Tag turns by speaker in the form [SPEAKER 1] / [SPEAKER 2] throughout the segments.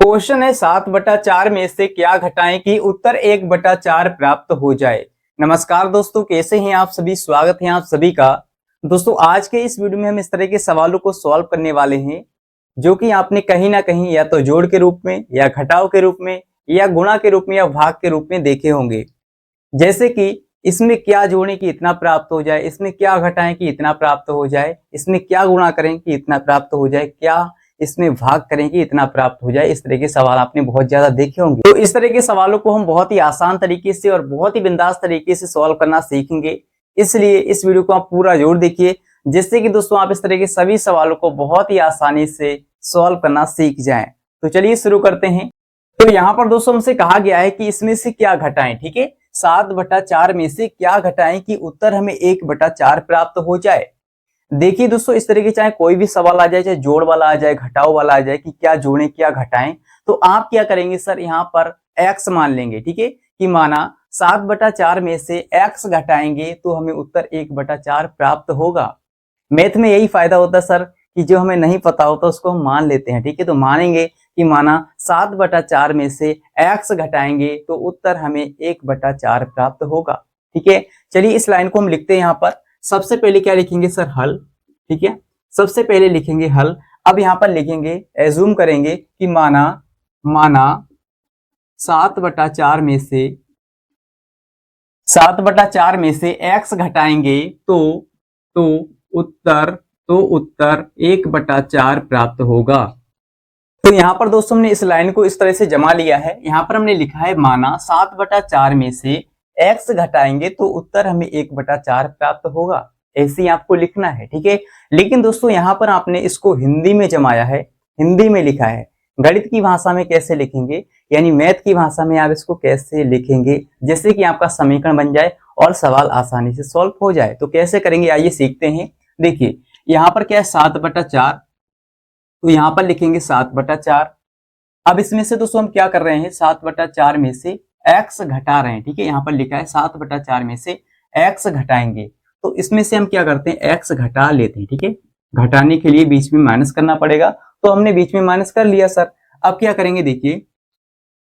[SPEAKER 1] Question है 7/4 में से क्या घटाएं कि उत्तर 1/4 प्राप्त हो जाए। नमस्कार दोस्तों, कैसे हैं आप सभी। स्वागत है आप सभी का। दोस्तों आज के इस वीडियो में हम इस तरह के सवालों को सॉल्व करने वाले हैं जो कि आपने कहीं ना कहीं या तो जोड़ के रूप में या घटाव के रूप में या गुणा के रूप में या भाग के रूप में देखे होंगे। जैसे कि इसमें क्या जोड़ें कि इतना प्राप्त हो जाए, इसमें क्या घटाएं कि इतना प्राप्त हो जाए, इसमें क्या गुणा करें कि इतना प्राप्त हो जाए, क्या इसमें भाग करें कि इतना प्राप्त हो जाए। इस तरह के सवाल आपने बहुत ज्यादा देखे होंगे। तो इस तरह के सवालों को हम बहुत ही आसान तरीके से और बहुत ही बिंदास तरीके से सॉल्व करना सीखेंगे। इसलिए इस वीडियो को आप पूरा जरूर देखिए, जिससे कि दोस्तों आप इस तरह के सभी सवालों को बहुत ही आसानी से सॉल्व करना सीख जाएं। तो चलिए शुरू करते हैं। तो यहाँ पर दोस्तों हमसे कहा गया है कि इसमें से क्या घटाएं। ठीक है, 7/4 में से क्या घटाएं कि उत्तर हमें 1/4 प्राप्त हो जाए। देखिए दोस्तों, इस तरह के चाहे कोई भी सवाल आ जाए, चाहे जोड़ वाला आ जाए, घटाव वाला आ जाए कि क्या जोड़ें क्या घटाएं, तो आप क्या करेंगे सर, यहाँ पर x मान लेंगे। ठीक है, कि माना 7/4 में से x घटाएंगे तो हमें उत्तर 1/4 प्राप्त होगा। मैथ में यही फायदा होता है सर कि जो हमें नहीं पता होता उसको हम मान लेते हैं। ठीक है, तो मानेंगे कि माना 7/4 में से x घटाएंगे तो उत्तर हमें 1/4 प्राप्त होगा। ठीक है, चलिए इस लाइन को हम लिखते हैं। यहाँ पर सबसे पहले क्या लिखेंगे सर, हल। ठीक है, सबसे पहले लिखेंगे हल। अब यहाँ पर लिखेंगे, एज्यूम करेंगे कि माना 7/4 में से 7/4 में से x घटाएंगे तो उत्तर 1/4 प्राप्त होगा। तो यहाँ पर दोस्तों हमने इस लाइन को इस तरह से जमा लिया है। यहाँ पर हमने लिखा है माना 7/4 में से x घटाएंगे तो उत्तर हमें 1/4 प्राप्त होगा। ऐसे ही आपको लिखना है। ठीक है, लेकिन दोस्तों यहाँ पर आपने इसको हिंदी में जमाया है, हिंदी में लिखा है। गणित की भाषा में कैसे लिखेंगे, यानी मैथ की भाषा में आप इसको कैसे लिखेंगे जिससे कि आपका समीकरण बन जाए और सवाल आसानी से सॉल्व हो जाए। तो कैसे करेंगे आइए सीखते हैं। देखिए यहाँ पर क्या है 7/4, तो यहाँ पर लिखेंगे 7/4। अब इसमें से दोस्तों हम क्या कर रहे हैं, 7/4 में से x घटा रहे हैं। ठीक है, यहाँ पर लिखा है 7/4 में से x घटाएंगे, तो इसमें से हम क्या करते हैं, x घटा लेते हैं। ठीक है, घटाने के लिए बीच में माइनस करना पड़ेगा, तो हमने बीच में माइनस कर लिया सर। अब क्या करेंगे, देखिए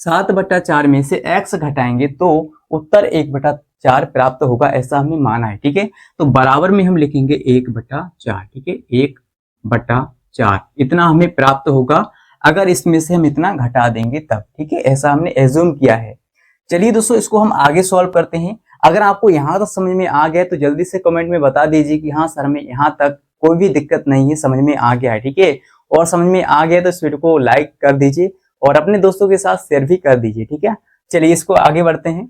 [SPEAKER 1] 7/4 में से x घटाएंगे तो उत्तर 1/4 प्राप्त होगा, ऐसा हमने माना है। ठीक है, तो बराबर में हम लिखेंगे 1/4। ठीक है, 1/4 इतना हमें प्राप्त होगा अगर इसमें से हम इतना घटा देंगे तब। ठीक है, ऐसा हमने एज्यूम किया है। चलिए दोस्तों इसको हम आगे सॉल्व करते हैं। अगर आपको यहाँ तक समझ में आ गया तो जल्दी से कमेंट में बता दीजिए कि हाँ सर हमें यहाँ तक कोई भी दिक्कत नहीं है, समझ में आ गया है। ठीक है, और समझ में आ गया तो इस वीडियो को लाइक कर दीजिए और अपने दोस्तों के साथ शेयर भी कर दीजिए। ठीक है, चलिए इसको आगे बढ़ते हैं,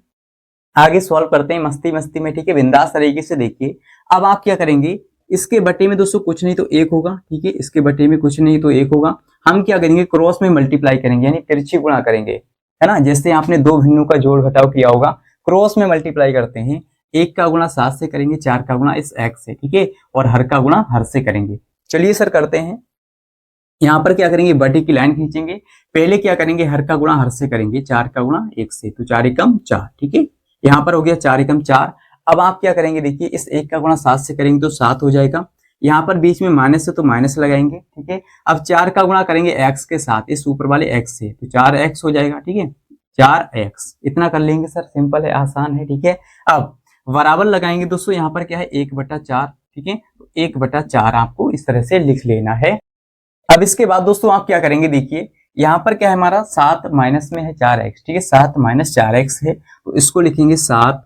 [SPEAKER 1] आगे सॉल्व करते हैं मस्ती मस्ती में। ठीक है, बिंदास तरीके से देखिए। अब आप क्या करेंगे, इसके बटे में दोस्तों कुछ नहीं तो 1 होगा। ठीक है, इसके बटे में कुछ नहीं तो 1 होगा। हम क्या करेंगे, क्रॉस में मल्टीप्लाई करेंगे, यानी तिरछी गुणा करेंगे, है ना। जैसे आपने दो भिन्नों का जोड़ घटाव किया होगा, क्रॉस में मल्टीप्लाई करते हैं। 1 का गुणा 7 से करेंगे, 4 का गुणा इस x से। ठीक है, और हर का गुणा हर से करेंगे। चलिए सर करते हैं। यहाँ पर क्या करेंगे, बटे की लाइन खींचेंगे। पहले क्या करेंगे, हर का गुणा हर से करेंगे, 4 का गुणा 1 से, तो 4 एकम 4। ठीक है, यहाँ पर हो गया 4 एकम 4। अब आप क्या करेंगे, देखिए इस 1 का गुणा 7 से करेंगे तो 7 हो जाएगा। यहाँ पर बीच में माइनस है तो माइनस लगाएंगे। ठीक है, अब 4 का गुणा करेंगे x के साथ, इस ऊपर वाले x से, तो 4x हो जाएगा। ठीक है, 4x इतना कर लेंगे सर, सिंपल है, आसान है। ठीक है, अब बराबर लगाएंगे दोस्तों, यहाँ पर क्या है 1/4। ठीक है, तो 1/4 आपको इस तरह से लिख लेना है। अब इसके बाद दोस्तों आप क्या करेंगे, देखिए यहाँ पर क्या है हमारा 7 माइनस में है 4x। ठीक है, 7 माइनस 4x है, तो इसको लिखेंगे 7।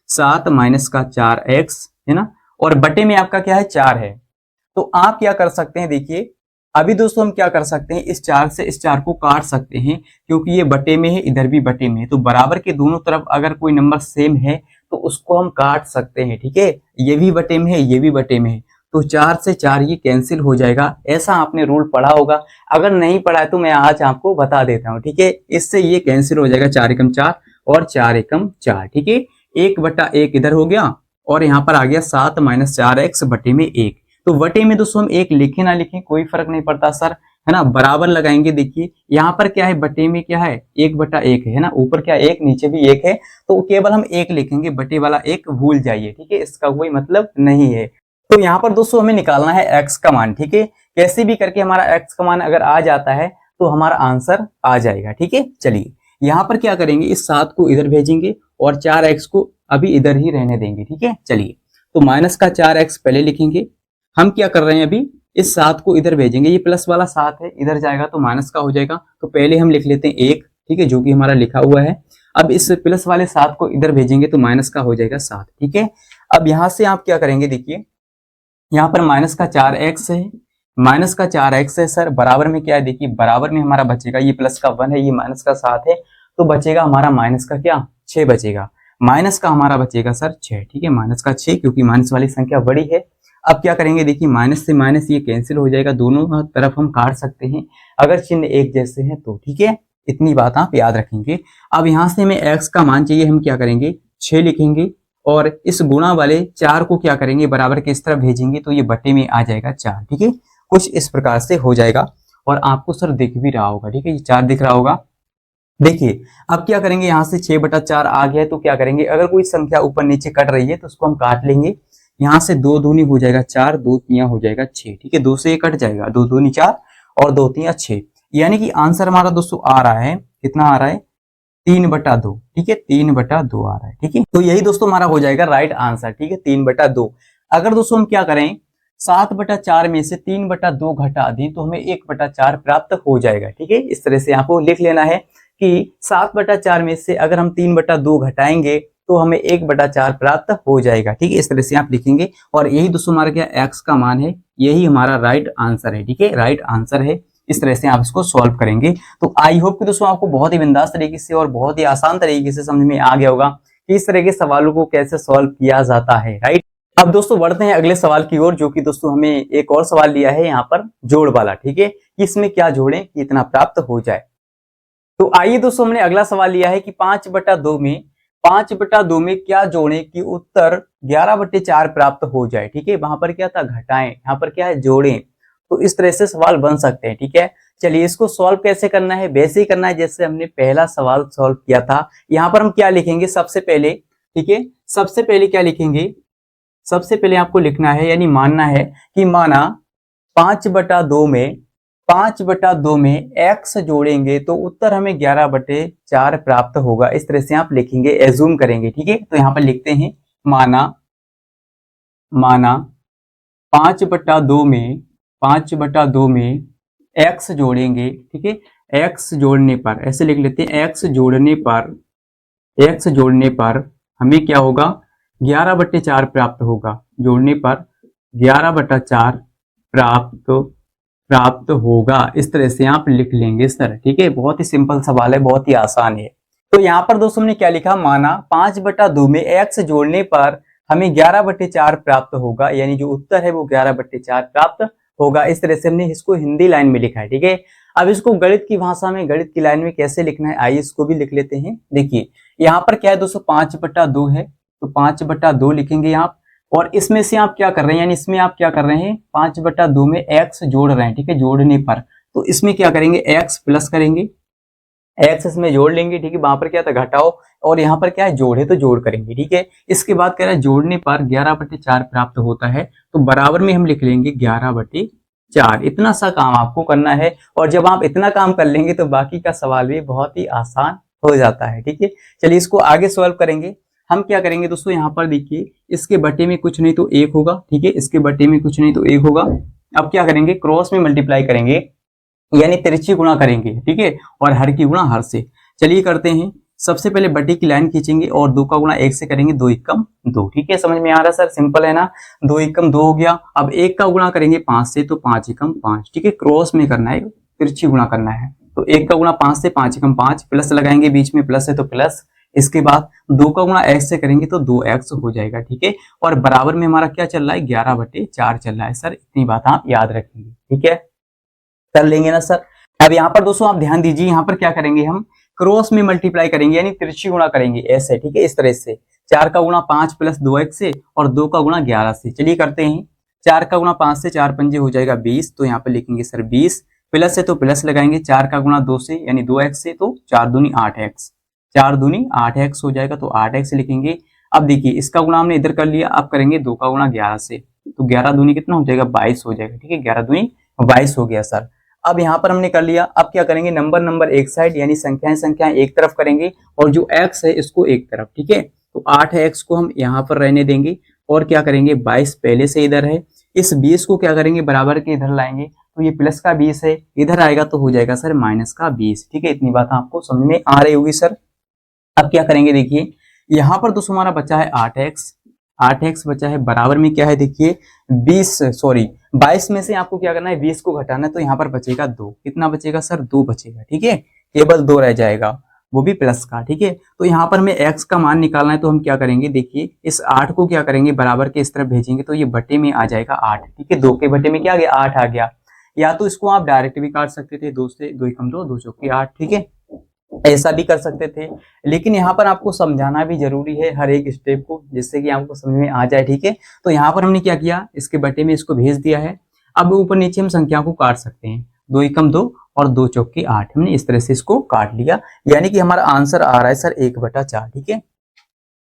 [SPEAKER 1] 7 माइनस का 4x, है ना, और बटे में आपका क्या है 4 है। तो आप क्या कर सकते हैं, देखिए अभी दोस्तों हम क्या कर सकते हैं, इस 4 से इस 4 को काट सकते हैं, क्योंकि ये बटे में है, इधर भी बटे में है, तो बराबर के दोनों तरफ अगर कोई नंबर सेम है तो उसको हम काट सकते हैं। ठीक है, ये भी बटे में है, ये भी बटे में है, तो 4 से 4 ये कैंसिल हो जाएगा। ऐसा आपने रूल पढ़ा होगा, अगर नहीं पढ़ा है तो मैं आज आपको बता देता हूँ। ठीक है, इससे ये कैंसिल हो जाएगा, 4 एकम 4 और 4 एकम 4। ठीक है, 1/1 इधर हो गया और यहाँ पर आ गया 7 माइनस 4x बटे में 1। तो बटे में दोस्तों हम 1 लिखे ना लिखें कोई फर्क नहीं पड़ता सर, है ना। बराबर लगाएंगे, देखिए यहाँ पर क्या है, बटे में क्या है 1/1 है ना, ऊपर क्या 1 नीचे भी 1 है, तो केवल हम 1 लिखेंगे, बटे वाला 1 भूल जाइए। ठीक है, इसका कोई मतलब नहीं है। तो यहाँ पर दोस्तों हमें निकालना है x का मान। ठीक है, कैसे भी करके हमारा x का मान अगर आ जाता है तो हमारा आंसर आ जाएगा। ठीक है, चलिए यहाँ पर क्या करेंगे, इस 7 को इधर भेजेंगे और 4x को अभी इधर ही रहने देंगे। ठीक है, चलिए तो माइनस का 4x पहले लिखेंगे। हम क्या कर रहे हैं, अभी इस 7 को इधर भेजेंगे, ये प्लस वाला 7 है, इधर जाएगा तो माइनस का हो जाएगा, तो पहले हम लिख लेते हैं 1। ठीक है, जो कि हमारा लिखा हुआ है। अब इस प्लस वाले 7 को इधर भेजेंगे तो माइनस का हो जाएगा 7। ठीक है, अब यहां से आप क्या करेंगे, देखिए यहाँ पर माइनस का 4x है, माइनस का 4x है सर, बराबर में क्या है, देखिए बराबर में हमारा बचेगा, ये प्लस का 1 है, ये माइनस का 7 है, तो बचेगा हमारा माइनस का क्या 6 बचेगा। माइनस का हमारा बचेगा सर 6। ठीक है, माइनस का 6, क्योंकि माइनस वाली संख्या बड़ी है। अब क्या करेंगे, देखिए माइनस से माइनस ये कैंसिल हो जाएगा, दोनों तरफ हम काट सकते हैं अगर चिन्ह एक जैसे हैं तो। ठीक है, इतनी बात आप याद रखेंगे। अब यहाँ से हमें x का मान चाहिए, हम क्या करेंगे 6 लिखेंगे और इस गुणा वाले 4 को क्या करेंगे बराबर के इस तरफ भेजेंगे तो ये बटे में आ जाएगा 4। ठीक है, कुछ इस प्रकार से हो जाएगा और आपको सर दिख भी रहा होगा। ठीक है, ये 4 दिख रहा होगा। देखिए अब क्या करेंगे, यहाँ से 6/4 आ गया है तो क्या करेंगे, अगर कोई संख्या ऊपर नीचे कट रही है तो उसको हम काट लेंगे। यहाँ से 2 दूनी हो जाएगा 4, 2 तिया हो जाएगा 6। ठीक है, 2 से ये कट जाएगा, 2 दूनी 4 और 2 तिया 6, यानी कि आंसर हमारा दोस्तों आ रहा है, कितना आ रहा है 3/2। ठीक है, 3/2 आ रहा है। ठीक है, तो यही दोस्तों हमारा हो जाएगा राइट आंसर। ठीक है, 3/2। अगर दोस्तों हम क्या करें, 7/4 में से 3/2 घटा दें तो हमें 1/4 प्राप्त हो जाएगा। ठीक है, इस तरह से आपको लिख लेना है कि 7/4 में से अगर हम 3/2 घटाएंगे तो हमें 1/4 प्राप्त हो जाएगा। ठीक है, इस तरह से आप लिखेंगे और यही दोस्तों हमारा क्या x का मान है, यही हमारा राइट आंसर है। ठीक है, राइट आंसर है। इस तरह से आप इसको सॉल्व करेंगे। तो आई होप कि दोस्तों आपको बहुत ही बिंदास तरीके से और बहुत ही आसान तरीके से समझ में आ गया होगा कि इस तरह के सवालों को कैसे सॉल्व किया जाता है। राइट, अब दोस्तों बढ़ते हैं अगले सवाल की ओर, जो कि दोस्तों हमें एक और सवाल लिया है यहाँ पर जोड़ वाला। ठीक है, कि इसमें क्या जोड़ें कि इतना प्राप्त हो जाए। तो आइए दोस्तों, हमने अगला सवाल लिया है कि 5/2 में क्या जोड़ें कि उत्तर 11/4 प्राप्त हो जाए। ठीक है, वहां पर क्या था घटाएं, यहाँ पर क्या है जोड़ें। तो इस तरह से सवाल बन सकते हैं। ठीक है, चलिए इसको सॉल्व कैसे करना है, वैसे ही करना है जैसे हमने पहला सवाल सॉल्व किया था। यहाँ पर हम क्या लिखेंगे सबसे पहले, ठीक है, सबसे पहले क्या लिखेंगे, सबसे पहले आपको लिखना है यानी मानना है कि माना 5/2 में x जोड़ेंगे तो उत्तर हमें 11/4 प्राप्त होगा। इस तरह से आप लिखेंगे, एज्यूम करेंगे। ठीक है, तो यहाँ पर लिखते हैं माना 5/2 में x जोड़ेंगे। ठीक है, x जोड़ने पर ऐसे लिख लेते हैं, x जोड़ने पर हमें क्या होगा 11/4 प्राप्त होगा, जोड़ने पर 11/4 प्राप्त होगा। इस तरह से आप लिख लेंगे सर। ठीक है, बहुत ही सिंपल सवाल है, बहुत ही आसान है। तो यहाँ पर दोस्तों हमने क्या लिखा, माना 5/2 में x जोड़ने पर हमें 11/4 प्राप्त होगा, यानी जो उत्तर है वो 11/4 प्राप्त होगा। इस तरह से हमने इसको हिंदी लाइन में लिखा है। ठीक है, अब इसको गणित की भाषा में, गणित की लाइन में कैसे लिखना है, आइए इसको भी लिख लेते हैं। देखिए यहाँ पर क्या है दोस्तों 5/2 है, तो 5/2 लिखेंगे आप, और इसमें से आप क्या कर रहे हैं, यानी इसमें आप क्या कर रहे हैं 5/2 में x जोड़ रहे हैं। ठीक है, जोड़ने पर तो इसमें क्या करेंगे x प्लस करेंगे, x इसमें जोड़ लेंगे। ठीक है, वहां पर क्या था घटाओ, और यहाँ पर क्या है जोड़ है तो जोड़ करेंगे। ठीक है, इसके बाद कह रहा है जोड़ने पर 11/4 प्राप्त होता है, तो बराबर में हम लिख लेंगे 11/4। इतना सा काम आपको करना है, और जब आप इतना काम कर लेंगे तो बाकी का सवाल भी बहुत ही आसान हो जाता है। ठीक है, चलिए इसको आगे सॉल्व करेंगे। हम क्या करेंगे दोस्तों, यहाँ पर देखिए इसके बटे में कुछ नहीं तो 1 होगा। ठीक है, इसके बटे में कुछ नहीं तो 1 होगा। अब क्या करेंगे, क्रॉस में मल्टीप्लाई करेंगे, यानी तिरछी गुणा करेंगे। ठीक है, और हर की गुणा हर से। चलिए करते हैं, सबसे पहले बटे की लाइन खींचेंगे और 2 का गुणा 1 से करेंगे, 2 एकम 2। ठीक है, समझ में आ रहा है सर, सिंपल है ना, 2 एकम 2 हो गया। अब 1 का गुणा करेंगे 5 से, तो 5 एकम 5। ठीक है, क्रॉस में करना है, तिरछी गुणा करना है, तो 1 का गुणा 5 से, 5 एकम 5, प्लस लगाएंगे, बीच में प्लस है तो प्लस। इसके बाद 2 का गुणा x से करेंगे तो 2x हो जाएगा। ठीक है, और बराबर में हमारा क्या चल रहा है 11/4 चल रहा है सर, इतनी बात आप याद रखेंगे। ठीक है, कर लेंगे ना सर। अब यहाँ पर दोस्तों आप ध्यान दीजिए, यहाँ पर क्या करेंगे हम क्रॉस में मल्टीप्लाई करेंगे, यानी तिरछी गुणा करेंगे ऐसे। ठीक है, इस तरह से 4 का गुणा 5 प्लस 2x से, और 2 का गुणा 11 से। चलिए करते हैं, 4 का गुणा 5 से, 4 पंजे हो जाएगा 20, तो यहाँ पर लिखेंगे सर 20, प्लस है तो प्लस लगाएंगे, 4 का गुणा 2 से यानी 2x से, तो 4 दूनी 8x, 4 दूनी 8x हो जाएगा, तो 8x लिखेंगे। अब देखिए इसका गुणा हमने इधर कर लिया, अब करेंगे 2 का गुणा 11 से, तो 11 दूनी कितना हो जाएगा 22 हो जाएगा। ठीक है, 11 दूनी 22 हो गया सर। अब यहाँ पर हमने कर लिया। अब क्या करेंगे, नंबर एक साइड यानी संख्याएं एक तरफ करेंगे और जो x है इसको एक तरफ। ठीक है, तो 8x को हम यहाँ पर रहने देंगे और क्या करेंगे 22 पहले से इधर है, इस 20 को क्या करेंगे बराबर के इधर लाएंगे, तो ये प्लस का 20 है, इधर आएगा तो हो जाएगा सर माइनस का 20। ठीक है, इतनी बात आपको समझ में आ रही होगी सर। अब क्या करेंगे देखिए, यहाँ पर दोस्तों हमारा बचा है 8x बचा है, बराबर में क्या है देखिए 22 में से आपको क्या करना है 20 को घटाना है, तो यहाँ पर बचेगा 2। कितना बचेगा सर, 2 बचेगा। ठीक है, केवल 2 रह जाएगा, वो भी प्लस का। ठीक है, तो यहाँ पर हमें x का मान निकालना है, तो हम क्या करेंगे देखिए, इस 8 को क्या करेंगे बराबर के इस तरफ भेजेंगे, तो ये बटे में आ जाएगा 8। ठीक है, 2 के बटे में क्या आ गया 8 आ गया। या तो इसको आप डायरेक्ट भी काट सकते थे, 2 से 2 कम 2, 2 चौके 8। ठीक है, ऐसा भी कर सकते थे, लेकिन यहाँ पर आपको समझाना भी जरूरी है हर एक स्टेप को, जिससे कि आपको समझ में आ जाए। ठीक है, तो यहाँ पर हमने क्या किया, इसके बटे में इसको भेज दिया है। अब ऊपर नीचे हम संख्या को काट सकते हैं, 2 एकम 2 और 2 चौके 8, हमने इस तरह से इसको काट लिया, यानी कि हमारा आंसर आ रहा है सर 1/4। ठीक है,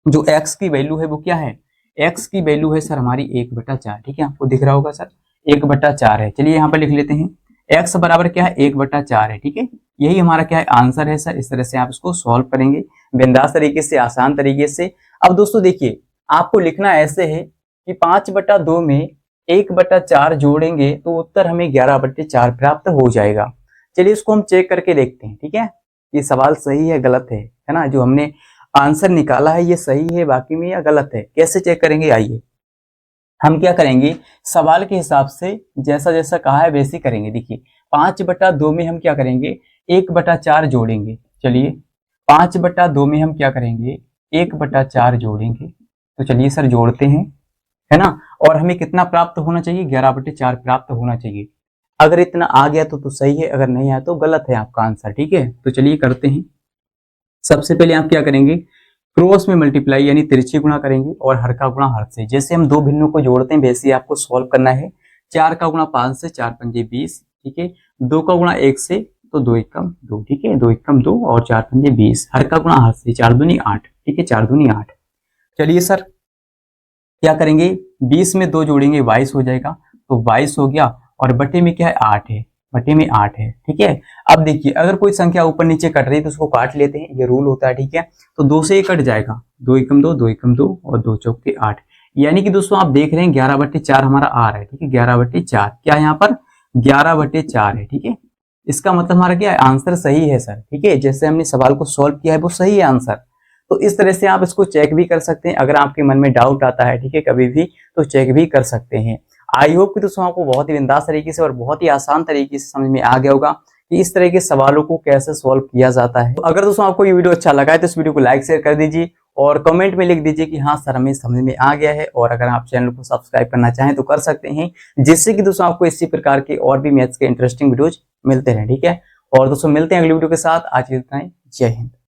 [SPEAKER 1] जो x की वैल्यू है वो क्या है, x की वैल्यू है सर हमारी 1/4। ठीक है, आपको दिख रहा होगा सर 1/4 है। चलिए यहाँ पर लिख लेते हैं, x बराबर क्या है 1/4 है। ठीक है, यही हमारा क्या है आंसर है सर। इस तरह से आप इसको सॉल्व करेंगे बिंदास तरीके से, आसान तरीके से। अब दोस्तों देखिए, आपको लिखना ऐसे है कि 5/2 में 1/4 जोड़ेंगे तो उत्तर हमें 11/4 प्राप्त हो जाएगा। चलिए इसको हम चेक करके देखते हैं। ठीक है, ये सवाल सही है गलत है ना, जो हमने आंसर निकाला है ये सही है बाकी में या गलत है, कैसे चेक करेंगे, आइए हम क्या करेंगे, सवाल के हिसाब से जैसा जैसा कहा है वैसे ही करेंगे। देखिए 5/2 में हम क्या करेंगे 1/4 जोड़ेंगे। चलिए 5/2 में हम क्या करेंगे 1/4 जोड़ेंगे, तो चलिए सर जोड़ते हैं, है ना। और हमें कितना प्राप्त होना चाहिए 11/4 प्राप्त होना चाहिए। अगर इतना आ गया तो सही है, अगर नहीं आया तो गलत है आपका आंसर। ठीक है, तो चलिए करते हैं। सबसे पहले आप क्या करेंगे, क्रॉस में मल्टीप्लाई यानी तिरछी गुणा करेंगे और हर का गुणा हर से। जैसे हम दो भिन्नों को जोड़ते हैं वैसे ही आपको सॉल्व करना है। 4 का गुणा 5 से, 4 पंजे 20। ठीक है, 2 का गुणा 1 से, तो 2 एकम 2। ठीक है, 2 एकम 2 और 4 पंजे 20। हर का गुणा हर से, 4 दूनी 8। ठीक है, 4 दूनी 8। चलिए सर क्या करेंगे, 20 में 2 जोड़ेंगे 22 हो जाएगा, तो 22 हो गया और बटे में क्या है 8 है, बटे में 8 है। ठीक है, अब देखिए अगर कोई संख्या ऊपर नीचे कट रही है तो उसको काट लेते हैं, ये रूल होता है। ठीक है, तो 2 से ये कट जाएगा, 2 एकम 2, 2 एकम 2 और 2 चौके 8। यानी कि दोस्तों आप देख रहे हैं 11/4 हमारा आ रहा है। ठीक है, 11/4 क्या है यहाँ पर 11/4 है। ठीक है, इसका मतलब हमारा क्या है आंसर सही है सर। ठीक है, जैसे हमने सवाल को सॉल्व किया है वो सही है आंसर। तो इस तरह से आप इसको चेक भी कर सकते हैं, अगर आपके मन में डाउट आता है ठीक है कभी भी, तो चेक भी कर सकते हैं। आई होप कि दोस्तों आपको बहुत ही बिंदास तरीके से और बहुत ही आसान तरीके से समझ में आ गया होगा कि इस तरह के सवालों को कैसे सॉल्व किया जाता है। तो अगर दोस्तों आपको ये वीडियो अच्छा लगा है तो इस वीडियो को लाइक शेयर कर दीजिए और कमेंट में लिख दीजिए कि हाँ सर हमें समझ में आ गया है। और अगर आप चैनल को सब्सक्राइब करना चाहें तो कर सकते हैं, जिससे कि दोस्तों आपको इसी प्रकार के और भी मैथ्स के इंटरेस्टिंग वीडियोज मिलते रहे। ठीक है, और दोस्तों मिलते हैं अगली वीडियो के साथ। आज इतना ही, जय हिंद।